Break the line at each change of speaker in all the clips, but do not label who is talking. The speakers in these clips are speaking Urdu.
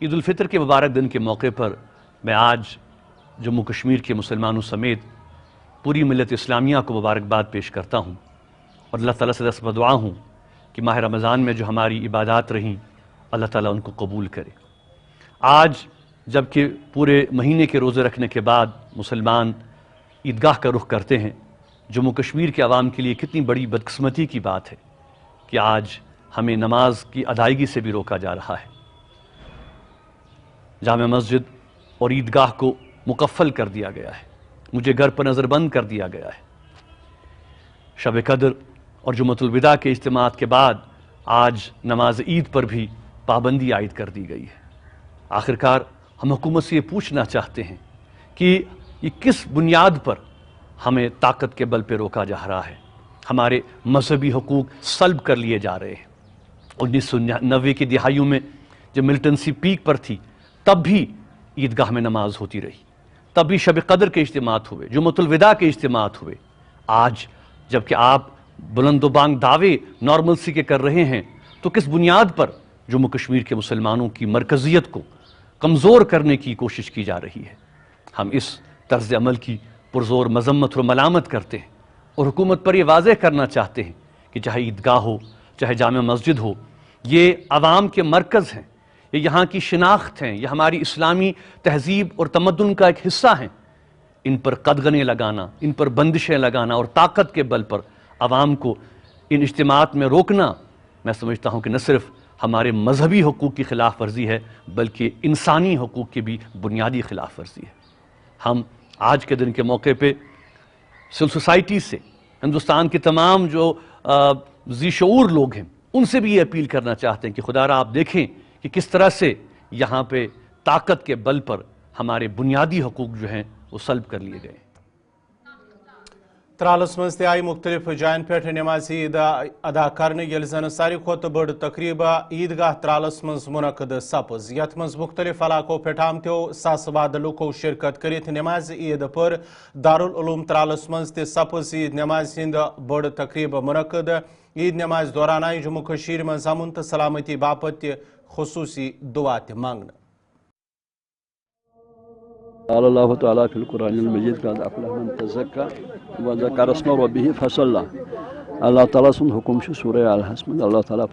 عید الفطر کے مبارک دن کے موقع پر میں آج جموں کشمیر کے مسلمانوں سمیت پوری ملت اسلامیہ کو مبارکباد پیش کرتا ہوں اور اللہ تعالیٰ سے دست بدعا ہوں کہ ماہ رمضان میں جو ہماری عبادات رہیں اللہ تعالیٰ ان کو قبول کرے۔ آج جب کہ پورے مہینے کے روزے رکھنے کے بعد مسلمان عیدگاہ کا رخ کرتے ہیں، جموں کشمیر کے عوام کے لیے کتنی بڑی بدقسمتی کی بات ہے کہ آج ہمیں نماز کی ادائیگی سے بھی روکا جا رہا ہے۔ جامع مسجد اور عیدگاہ کو مقفل کر دیا گیا ہے، مجھے گھر پر نظر بند کر دیا گیا ہے۔ شب قدر اور جمعۃ الوداع کے اجتماعات کے بعد آج نماز عید پر بھی پابندی عائد کر دی گئی ہے۔ آخرکار ہم حکومت سے یہ پوچھنا چاہتے ہیں کہ یہ کس بنیاد پر ہمیں طاقت کے بل پہ روکا جا رہا ہے؟ ہمارے مذہبی حقوق سلب کر لیے جا رہے ہیں۔ 1990 کی دہائیوں میں جب ملٹنسی پیک پر تھی تب بھی عیدگاہ میں نماز ہوتی رہی، تب بھی شب قدر کے اجتماعات ہوئے، جمعۃ الوداع کے اجتماعات ہوئے۔ آج جب کہ آپ بلند و بانگ دعوے نارملسی کے کر رہے ہیں تو کس بنیاد پر جموں کشمیر کے مسلمانوں کی مرکزیت کو کمزور کرنے کی کوشش کی جا رہی ہے؟ ہم اس طرز عمل کی پرزور مذمت اور ملامت کرتے ہیں اور حکومت پر یہ واضح کرنا چاہتے ہیں کہ چاہے عیدگاہ ہو چاہے جامع مسجد ہو، یہ عوام کے مرکز ہیں، یہ یہاں کی شناخت ہیں، یہ ہماری اسلامی تہذیب اور تمدن کا ایک حصہ ہیں۔ ان پر قدغنیں لگانا، ان پر بندشیں لگانا اور طاقت کے بل پر عوام کو ان اجتماعات میں روکنا، میں سمجھتا ہوں کہ نہ صرف ہمارے مذہبی حقوق کی خلاف ورزی ہے بلکہ انسانی حقوق کی بھی بنیادی خلاف ورزی ہے۔ ہم آج کے دن کے موقع پہ سول سوسائٹی سے، ہندوستان کے تمام جو ذی شعور لوگ ہیں ان سے بھی یہ اپیل کرنا چاہتے ہیں کہ خدا را آپ دیکھیں کہ کس طرح سے یہاں پہ طاقت کے بل پر ہمارے بنیادی حقوق جو ہیں وہ سلب کر لیے گئے۔
ترالس مز تہ آئی مختلف جائن پہ نماز عید ادا کرنے یل زن ساری کھت بڑ تقریبہ عیدگاہ ترالس مز منعقد سپز، یت مز مختلف علاقوں پہ آمتو ساس واد لوکو شرکت کرت نماز عید پر دارالعلوم ترالس مز تہ سپز عید نماز ہند بڑ تقریب منعقد۔ عید نماز دوران آئی جموں کشیر مز امن تو سلامتی باپت خصوصی دعا تہ مانگنے۔
قال الله تعالى في القرآن المجيد قد أفلح من تزكى وذكر اسم ربه فصلى۔ اللہ تعالیٰ سن حکم سورہ الحج میں اللہ تعالیٰ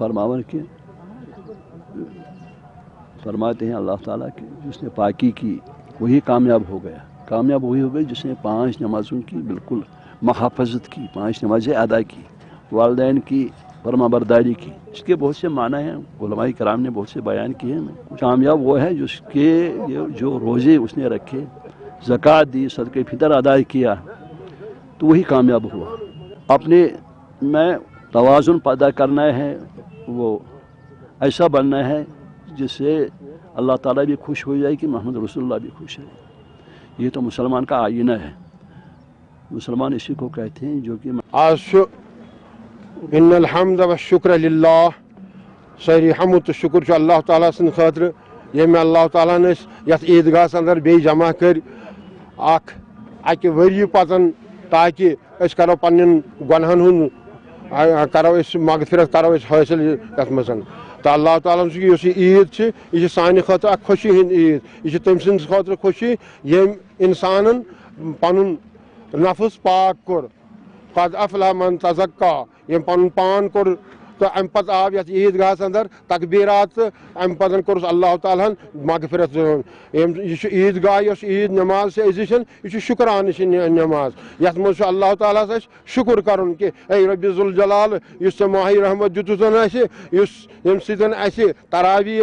فرماتے ہیں اللہ تعالیٰ کہ جس نے پاکی کی وہی کامیاب ہو گیا۔ کامیاب وہی ہو گئی جس نے 5 نمازوں کی بالکل محافظت کی، 5 نمازیں ادا کی، والدین کی فرما برداری کی۔ اس کے بہت سے معنی ہیں، علماء کرام نے بہت سے بیان کیے ہیں۔ کامیاب وہ ہے جس کے جو روزے اس نے رکھے، زکوٰۃ دی، صدقہ فطر ادا کیا، تو وہی کامیاب ہوا۔ اپنے میں توازن پیدا کرنا ہے، وہ ایسا بننا ہے جس سے اللہ تعالیٰ بھی خوش ہو جائے کہ محمد رسول اللہ بھی خوش ہے۔ یہ تو مسلمان کا آئینہ ہے، مسلمان اسی کو کہتے ہیں جو کہ
ان الحمد والشکر للہ، ساری حمد تو شکر اللہ تعالیٰ سن خاطر یم اللہ تعالیٰ یت عیدگاہس اندر بی جمع کر اکہ وری پتن تاکہ اس کرو پنن گنہن ہن کرو اس مغفرت کرو اس حاصل یت مز تو اللہ تعالیٰ اس عید یہ سانہ خاطر اک خوشی ہند عید، یہ تم سند خاطر خوشی یم انسانن پنن نفس پاک کور، قد افلح من تزکا، یم پن پان کور تو ام پتہ آو یتھ عیدگاہس اندر تکبیرات، ام پتن کورس اللہ تعالیٰ مغفرت۔ یہ عیدگاہ یس عید نماز سے عزیزن یہ شکرانہ نماز، یتھ مز اللہ تعالیٰ شکر کرن کہ اے رب ذوالجلال اس ماہ رحمت دتن یم سن اس تراوی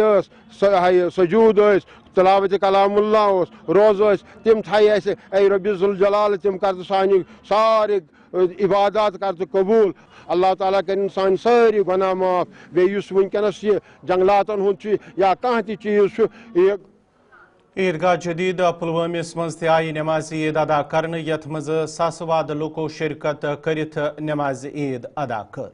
سجود تلاوت کلام اللہ روز تم تھائی اس اے رب ذوالجلال تم کر سانہ سارے عبادات کر قبول، اللہ تعالیٰ کرن سان ساری گناہ معاف۔ بیس ونکس یہ جنگلاتن ہند یا کھانا تہ چیز
عیدگاہ جدید پلوامس مز تہ آئی نماز عید ادا کرنے یت مز ساسہٕ وادٕ لوکو شرکت کرت نماز عید ادا کر۔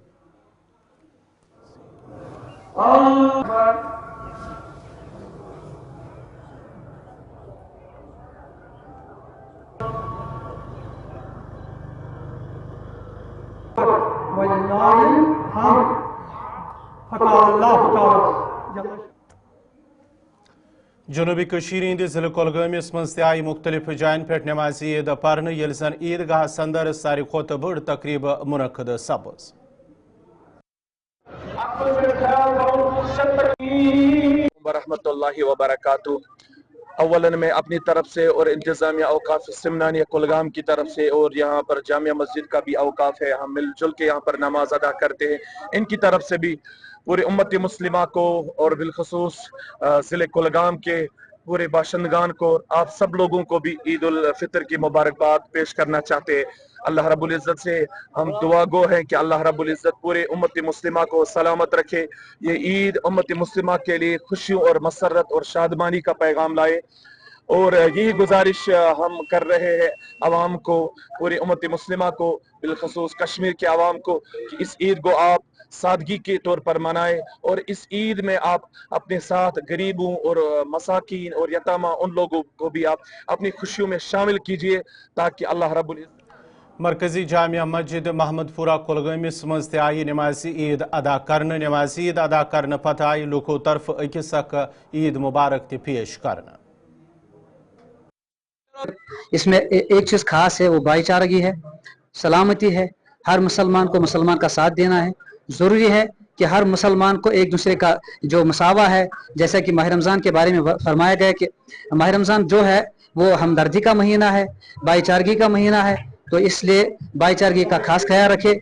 جنوبی کشیر ہند ضلع کۄلگٲمِس منٛز تہِ آیہِ مختلف جاین پٮ۪ٹھ نمازِ عیٖد پرنہٕ ییٚلہِ زن عیٖدگاہس انٛدر ساروی کھۄتہٕ بٔڑ تقریٖب منعقد سپٕز
ورحمۃ اللہ وبرکاتہ۔ اولاً میں اپنی طرف سے اور انتظامیہ اوقاف سمنانیہ کلگام کی طرف سے اور یہاں پر جامعہ مسجد کا بھی اوقاف ہے، ہم مل جل کے یہاں پر نماز ادا کرتے ہیں، ان کی طرف سے بھی پورے امت مسلمہ کو اور بالخصوص ضلع کلگام کے پورے باشندگان کو، آپ سب لوگوں کو بھی عید الفطر کی مبارکباد پیش کرنا چاہتے ہیں۔ اللہ رب العزت سے ہم دعا گو ہیں کہ اللہ رب العزت پورے امت مسلمہ کو سلامت رکھے، یہ عید امت مسلمہ کے لیے خوشیوں اور مسرت اور شادمانی کا پیغام لائے، اور یہی گزارش ہم کر رہے ہیں عوام کو، پوری امت مسلمہ کو، بالخصوص کشمیر کے عوام کو، کہ اس عید کو آپ سادگی کے طور پر منائیں، اور اس عید میں آپ اپنے ساتھ غریبوں اور مساکین اور یتامہ ان لوگوں کو بھی آپ اپنی خوشیوں میں شامل کیجئے، تاکہ اللہ رب العزت
مرکزی جامعہ مسجد محمد پورہ کۄلگٲمِس منٛز تہِ آیہِ نمازِ عیٖد ادا کرنہٕ نمازِ عیٖد ادا کرنہٕ پتہٕ آیہِ لوٗکو طرفہٕ أکِس اکھ عیٖد مبارک تہِ پیش کرنہٕ
اس میں ایک چیز خاص ہے، وہ بھائی چارگی ہے، سلامتی ہے، ہر مسلمان کو مسلمان کا ساتھ دینا ہے، ضروری ہے کہ ہر مسلمان کو ایک دوسرے کا جو مساوہ ہے، جیسا کہ ماہ رمضان کے بارے میں فرمایا گیا کہ ماہ رمضان جو ہے وہ ہمدردی کا مہینہ ہے، بھائی چارگی کا مہینہ ہے، تو اس لیے بھائی چارگی کا خاص خیال رکھے،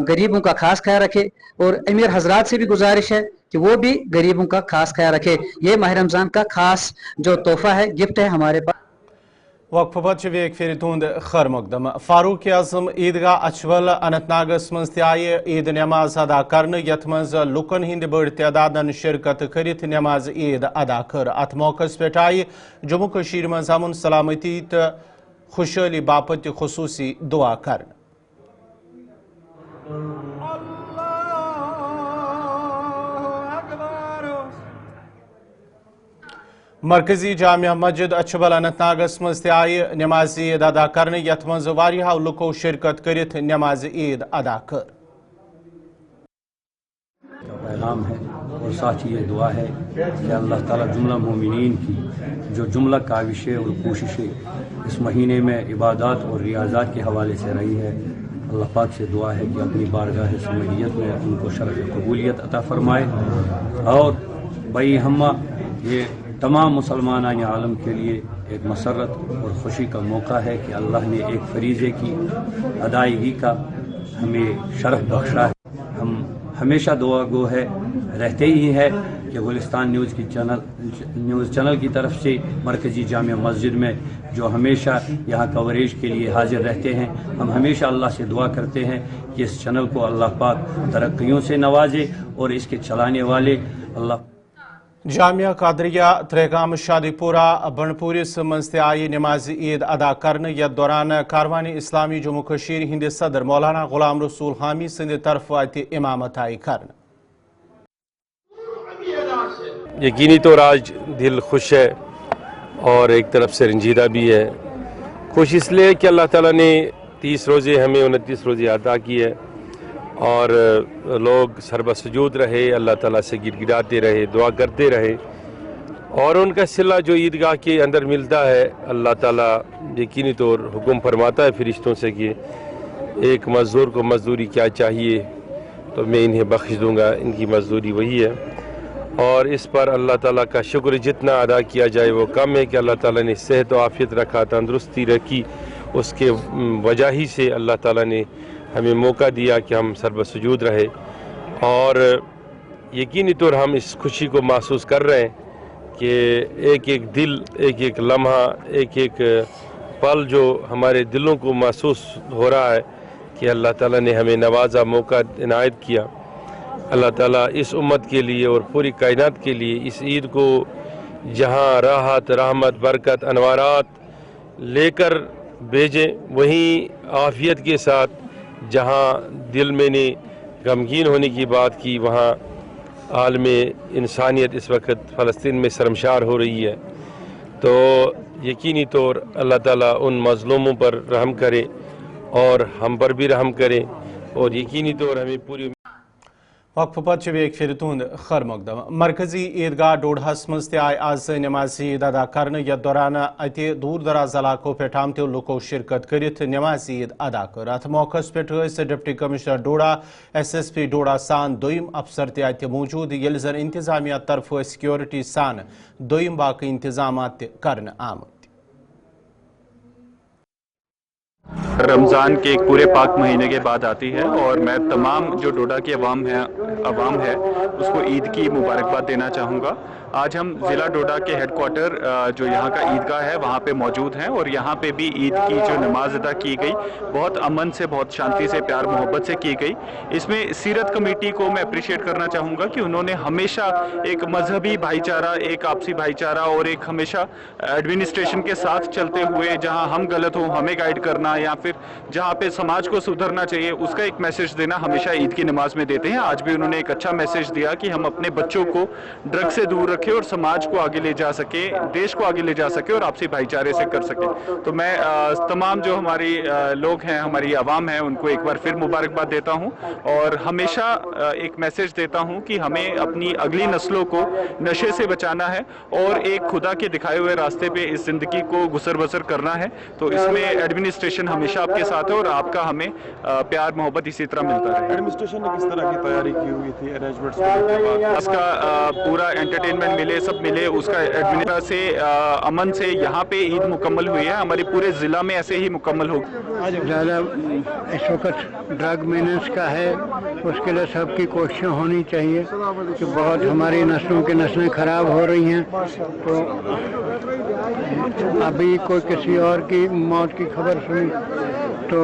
غریبوں کا خاص خیال رکھے، اور امیر حضرات سے بھی گزارش ہے کہ وہ بھی غریبوں کا خاص خیال رکھے۔ یہ ماہ رمضان کا خاص جو تحفہ ہے، گفٹ ہے ہمارے پاس۔
وقفہٕ پتہٕ چھُ ویک پھیرِ تُہُنٛد خیر مقدم۔ فاروق اعظم عیدگاہ اچھول اننت ناگس منٛز تہِ آیہِ عیٖد نماز ادا کرنہٕ، یتھ منٛز لُکن ہٕنٛدِ بٔڑ تعدادن شرکت کٔرِتھ نماز عیٖد ادا کٔر۔ اتھ موقعس پٮ۪ٹھ آیہِ جموں کٔشیٖرِ منٛز امن سلامتی تہٕ خۄشحٲلی باپتھ تہِ خصوٗصی دعا کرنہٕ۔ مرکزی جامعہ مسجد اچھبل اننت ناگس منٛز تہِ آیہِ نماز عیٖد ادا کرنہٕ، یتھ منٛز واریاہو لُکو شرکت کٔرِتھ نماز عیٖد ادا کٔر۔
پیغام ہے اور ساتھ ہی یہ دعا ہے کہ اللہ تعالیٰ جملہ مومنین کی جو جملہ کاوشیں اور کوششیں اس مہینے میں عبادات اور ریاضات کے حوالے سے رہی ہے، اللہ پاک سے دعا ہے کہ اپنی بارگاہ سمعیت میں ان کو شرف قبولیت عطا فرمائے، اور بئی ہمہ یہ تمام مسلمانان عالم کے لیے ایک مسرت اور خوشی کا موقع ہے کہ اللہ نے ایک فریضے کی ادائیگی کا ہمیں شرف بخشا ہے۔ ہم ہمیشہ دعا گو ہے رہتے ہی ہے کہ گلستان نیوز چینل کی طرف سے مرکزی جامعہ مسجد میں جو ہمیشہ یہاں کوریج کے لیے حاضر رہتے ہیں، ہم ہمیشہ اللہ سے دعا کرتے ہیں کہ اس چینل کو اللہ پاک ترقیوں سے نوازے اور اس کے چلانے والے اللہ۔
جامعہ قادریہ تریگام شادی پورہ بنڈپورس منٛز تہِ آیہِ نماز عیٖد ادا کرنہٕ، یتھ دوران کاروانِ اسلامی جموں کشیر ہٕنٛدِ صدر مولانا غلام رسول حامی سٕنٛدِ طرفہٕ اتہِ امامت آیہِ کرنہٕ۔
یقینی طور آج دل خوش ہے اور ایک طرف سے رنجیدہ بھی ہے۔ خوش اس لیے کہ اللہ تعالیٰ نے 30 روزے ہمیں 29 روزے عطا کی ہے، اور لوگ سربسجود رہے، اللہ تعالیٰ سے گڑ گڑاتے رہے، دعا کرتے رہے، اور ان کا صلہ جو عیدگاہ کے اندر ملتا ہے، اللہ تعالیٰ یقینی طور حکم فرماتا ہے فرشتوں سے کہ ایک مزدور کو مزدوری کیا چاہیے تو میں انہیں بخش دوں گا، ان کی مزدوری وہی ہے، اور اس پر اللہ تعالیٰ کا شکر جتنا ادا کیا جائے وہ کم ہے کہ اللہ تعالیٰ نے صحت و عافیت رکھا، تندرستی رکھی، اس کے وجہ ہی سے اللہ تعالیٰ نے ہمیں موقع دیا کہ ہم سربسجود رہے، اور یقینی طور ہم اس خوشی کو محسوس کر رہے ہیں کہ ایک ایک دل، ایک ایک لمحہ، ایک ایک پل جو ہمارے دلوں کو محسوس ہو رہا ہے کہ اللہ تعالیٰ نے ہمیں نوازا، موقع عنایت کیا۔ اللہ تعالیٰ اس امت کے لیے اور پوری کائنات کے لیے اس عید کو جہاں راحت، رحمت، برکت، انوارات لے کر بھیجیں، وہیں عافیت کے ساتھ جہاں دل میں نے غمگین ہونے کی بات کی، وہاں عالم انسانیت اس وقت فلسطین میں شرمسار ہو رہی ہے، تو یقینی طور اللہ تعالیٰ ان مظلوموں پر رحم کرے اور ہم پر بھی رحم کرے، اور یقینی طور ہمیں پوری
وقف پتہ ایک پھر تہد خیر مقدم مرکزی عیدگاہ ڈوڈہس مز آئی آز نماز عید ادا کرنے یتھ دوران اتہ دور دراز علاقوں پہ آمتو لکو شرکت کرت نماز عید ادا کر ات موقع پہ deputy commissioner doda S S P doda سان دویم افسر تہ اتہ موجود یل زن انتظامیہ طرف سیکورٹی سان دویم باقی انتظامات کرنے آمت.
رمضان کے ایک پورے پاک مہینے کے بعد آتی ہے اور میں تمام جو ڈوڈا کی عوام ہے اس کو عید کی مبارکباد دینا چاہوں گا. آج ہم ضلع ڈوڈا کے ہیڈ کوارٹر جو یہاں کا عیدگاہ ہے وہاں پہ موجود ہیں اور یہاں پہ بھی عید کی جو نماز ادا کی گئی بہت امن سے بہت شانتی سے پیار محبت سے کی گئی. اس میں سیرت کمیٹی کو میں اپریشیٹ کرنا چاہوں گا کہ انہوں نے ہمیشہ ایک مذہبی بھائی چارہ ایک آپسی بھائی چارہ اور ایک ہمیشہ ایڈمنسٹریشن کے ساتھ چلتے ہوئے جہاں ہم غلط ہوں ہمیں گائیڈ کرنا یا پھر جہاں پہ سماج کو سدھرنا چاہیے اس کا ایک میسج دینا ہمیشہ عید کی نماز میں دیتے ہیں. آج بھی انہوں نے ایک اچھا میسج دیا کہ ہم اپنے بچوں کو ڈرگ سے دور رکھیں اور سماج کو آگے لے جا سکے دیش کو آگے لے جا سکے اور آپسی بھائی چارے سے کر سکے. تو میں تمام جو ہماری لوگ ہیں ہماری عوام ہیں ان کو ایک بار پھر مبارکباد دیتا ہوں اور ہمیشہ ایک میسج دیتا ہوں کہ ہمیں اپنی اگلی نسلوں کو نشے سے بچانا ہے اور ایک خدا کے دکھائے ہوئے راستے پہ اس زندگی کو گزر بسر کرنا ہے. تو اس میں ایڈمنسٹریشن ہمیشہ آپ کے ساتھ ہے اور آپ کا ہمیں پیار محبت اسی طرح ملتا رہے.
ایڈمنسٹریشن نے کس طرح کی تیاری کی ہوئی تھی ارینجمنٹس
اس کا پورا انٹرٹینمنٹ ملے سب ملے اس کا ایڈمنسٹریشن سے امن سے یہاں پہ عید مکمل ہوئی ہے. ہمارے پورے ضلع میں ایسے ہی مکمل ہوگی.
زیادہ اس وقت ڈرگ میننس کا ہے اس کے لیے سب کی کوششیں ہونی چاہیے کہ بہت ہماری نسلوں کی نسلیں خراب ہو رہی ہیں. تو ابھی کوئی کسی اور کی موت کی خبر سنی تو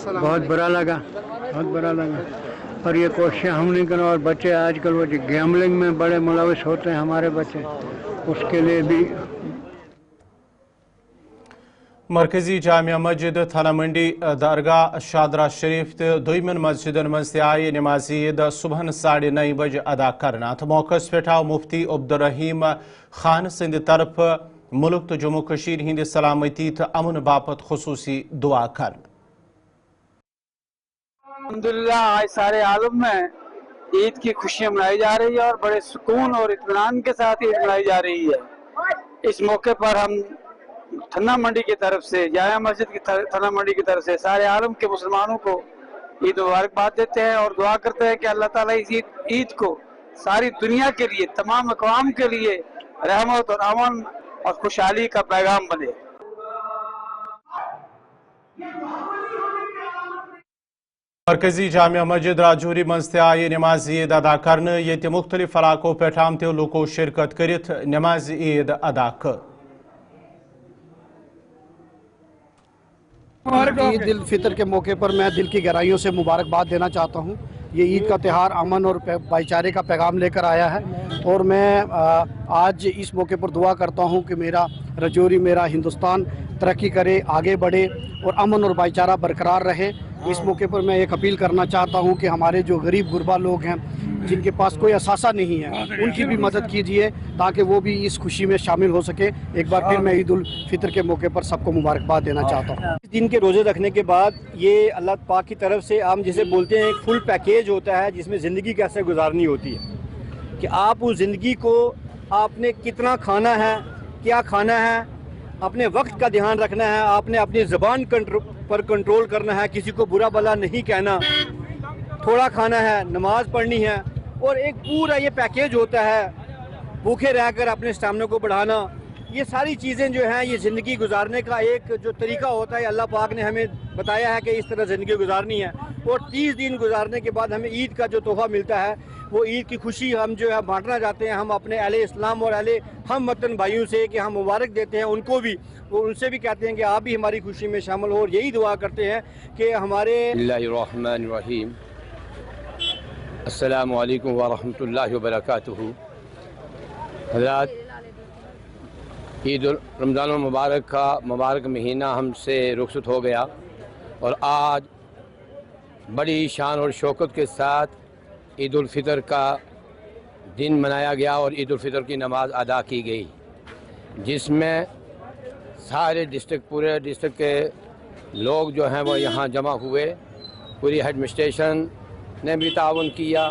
بہت برا لگا اور یہ کوششیں ہم نہیں کریں. اور بچے آج کل وہ گیملنگ میں بڑے ملوث ہوتے ہیں ہمارے بچے اس کے لیے بھی.
مرکزی جامع مسجد تھانہ منڈی درگاہ شادرہ شریف تو دویمن مسجدن مز آئی نماز عید صبح 9:30 بجے ادا کرنا. ات موقع پہ آو مفتی عبدالرحیم خان سند طرف ملک تو جموں کشیر ہند سلامتی تو امن باپت خصوصی دعا کر.
الحمدللہ آج سارے عالم میں عید کی خوشیاں منائی جا رہی ہے اور بڑے سکون اور اطمینان کے ساتھ عید منائی جا رہی ہے. اس موقع پر ہم تھانہ منڈی کی طرف سے جامع مسجد کی تھانہ منڈی کی طرف سے سارے عالم کے مسلمانوں کو عید مبارکباد دیتے ہیں اور دعا کرتے ہیں کہ اللہ تعالیٰ اس عید کو ساری دنیا کے لیے تمام اقوام کے لیے رحمت اور امن اور خوشحالی کا پیغام بنے.
مرکزی جامع مسجد راجوری مز آئی نماز عید ادا کرنے یہ مختلف علاقوں پہ آمتو لوکو شرکت کرت نماز عید ادا کر.
عید الفطر کے موقع پر میں دل کی گہرائیوں سے مبارکباد دینا چاہتا ہوں. یہ عید کا تہوار امن اور بھائی چارے کا پیغام لے کر آیا ہے اور میں آج اس موقع پر دعا کرتا ہوں کہ میرا راجوری میرا ہندوستان ترقی کرے آگے بڑھے اور امن اور بھائی چارہ برقرار رہے. اس موقع پر میں ایک اپیل کرنا چاہتا ہوں کہ ہمارے جو غریب غربا لوگ ہیں جن کے پاس کوئی اثاثہ نہیں ہے ان کی بھی مدد کیجیے تاکہ وہ بھی اس خوشی میں شامل ہو سکے. ایک بار پھر میں عید الفطر کے موقع پر سب کو مبارکباد دینا چاہتا ہوں.
اس دن کے روزے رکھنے کے بعد یہ اللہ پاک کی طرف سے ہم جسے بولتے ہیں ایک فل پیکیج ہوتا ہے جس میں زندگی کیسے گزارنی ہوتی ہے کہ آپ اس زندگی کو آپ نے کتنا کھانا ہے کیا کھانا ہے اپنے وقت کا دھیان رکھنا ہے آپ نے اپنی زبان پر کنٹرول کرنا ہے کسی کو برا بلا نہیں کہنا تھوڑا کھانا ہے نماز پڑھنی ہے اور ایک پورا یہ پیکیج ہوتا ہے بھوکے رہ کر اپنے اسٹیمنا کو بڑھانا. یہ ساری چیزیں جو ہیں یہ زندگی گزارنے کا ایک جو طریقہ ہوتا ہے اللہ پاک نے ہمیں بتایا ہے کہ اس طرح زندگی گزارنی ہے. اور 30 دن گزارنے کے بعد ہمیں عید کا جو تحفہ ملتا ہے وہ عید کی خوشی ہم جو ہے بانٹنا چاہتے ہیں. ہم اپنے اہل اسلام اور اہل ہم وطن بھائیوں سے کہ ہم مبارک دیتے ہیں ان کو بھی وہ ان سے بھی کہتے ہیں کہ آپ بھی ہماری خوشی میں شامل ہو اور یہی دعا کرتے ہیں کہ ہمارے.
بسم اللہ الرحمن الرحیم. السلام علیکم ورحمۃ اللہ وبرکاتہ. حضرات عید رمضان المبارک کا مبارک مہینہ ہم سے رخصت ہو گیا اور آج بڑی شان اور شوکت کے ساتھ عید الفطر کا دن منایا گیا اور عید الفطر کی نماز ادا کی گئی جس میں سارے پورے ڈسٹرکٹ کے لوگ جو ہیں وہ یہاں جمع ہوئے. پوری ایڈمنسٹریشن نے بھی تعاون کیا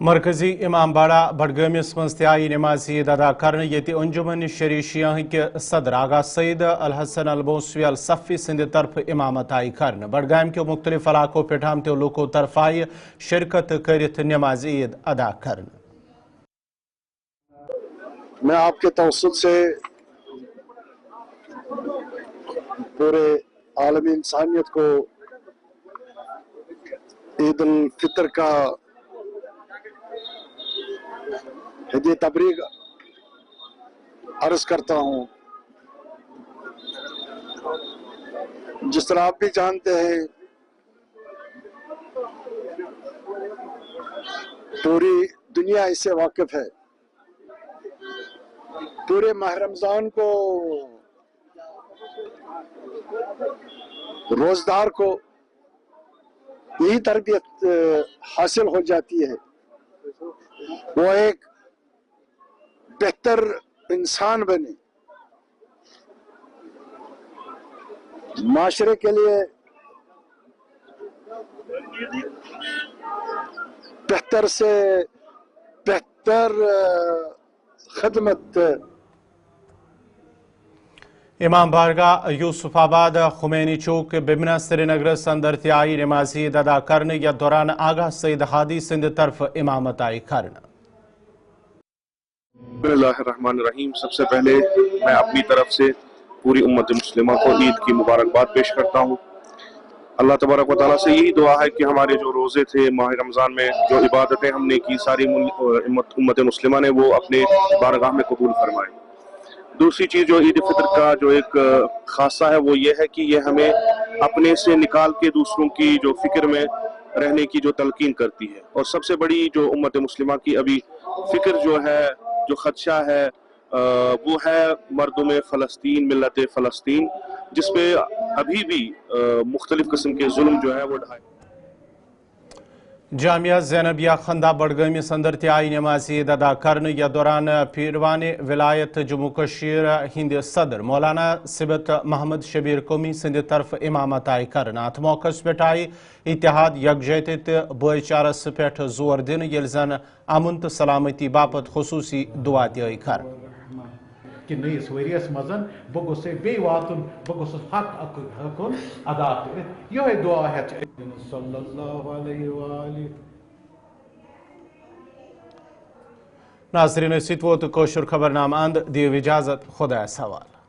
مرکزی امام باڑہ بڈگامس مز تہ آئی نماز عید ادا کرنے یت انجمن شریشیہ کے صدر آغا سعید الحسن البوسوی الصفی سند طرف امامت آئی کرنے بڈگام کے مختلف علاقوں پہ آمتو لوکو طرف آئی شرکت کرت نماز عید ادا کرنے.
میں آپ کے توسط سے پورے عالم انسانیت کو عید الفطر کا ہدیہ تبریک عرض کرتا ہوں. جس طرح آپ بھی جانتے ہیں پوری دنیا اس سے واقف ہے. پورے ماہ رمضان کو روزدار کو یہی تربیت حاصل ہو جاتی ہے وہ ایک بہتر انسان بنے, معاشرے کے لیے بہتر سے بہتر خدمت.
امام بارگاہ یوسف آباد خمینی چوک بمنا سری نگر اندر تہ آئی نماز عید ادا کرنے یا دوران آغا سعید ہادی سند طرف امامت آئی کرنے.
بسم اللہ الرحمن الرحیم. سب سے پہلے میں اپنی طرف سے پوری امت مسلمہ کو عید کی مبارکباد پیش کرتا ہوں. اللہ تبارک و تعالیٰ سے یہی دعا ہے کہ ہمارے جو روزے تھے ماہ رمضان میں جو عبادتیں ہم نے کی ساری امت مسلمہ نے وہ اپنے بارگاہ میں قبول فرمائے. دوسری چیز جو عید فطر کا جو ایک خاصہ ہے وہ یہ ہے کہ یہ ہمیں اپنے سے نکال کے دوسروں کی جو فکر میں رہنے کی جو تلقین کرتی ہے. اور سب سے بڑی جو امت مسلمہ کی ابھی فکر جو ہے جو خدشہ ہے وہ ہے مردم فلسطین, ملت فلسطین, جس پہ ابھی بھی مختلف قسم کے ظلم جو ہے وہ ڈھائے.
جامعہ زینبیہ خندہ بڈگامس اندر تہ آئی نماز عید ادا کرنے یا دوران پیروان ولایت جموں کشمیر ہند صدر مولانا صبت محمد شبیر قومی سند طرف امامت آئی کرنے. ات موقع پہ آئی اتحاد یکجہتی تو بھائی چارس پہ زور دن یل زن امن تو سلامتی باپت خصوصی دعا تہ آئی کرنے.
کہ نئیس ؤریس مزن بہ گوس بی واتن بہ گوس حق حقن ادا کر یہ دعا ہے صلی اللہ علیہ وآلہ.
ناظرین ست ووت کٲشُر خبرنامہ اند دیو اجازت خدایس حوالہ.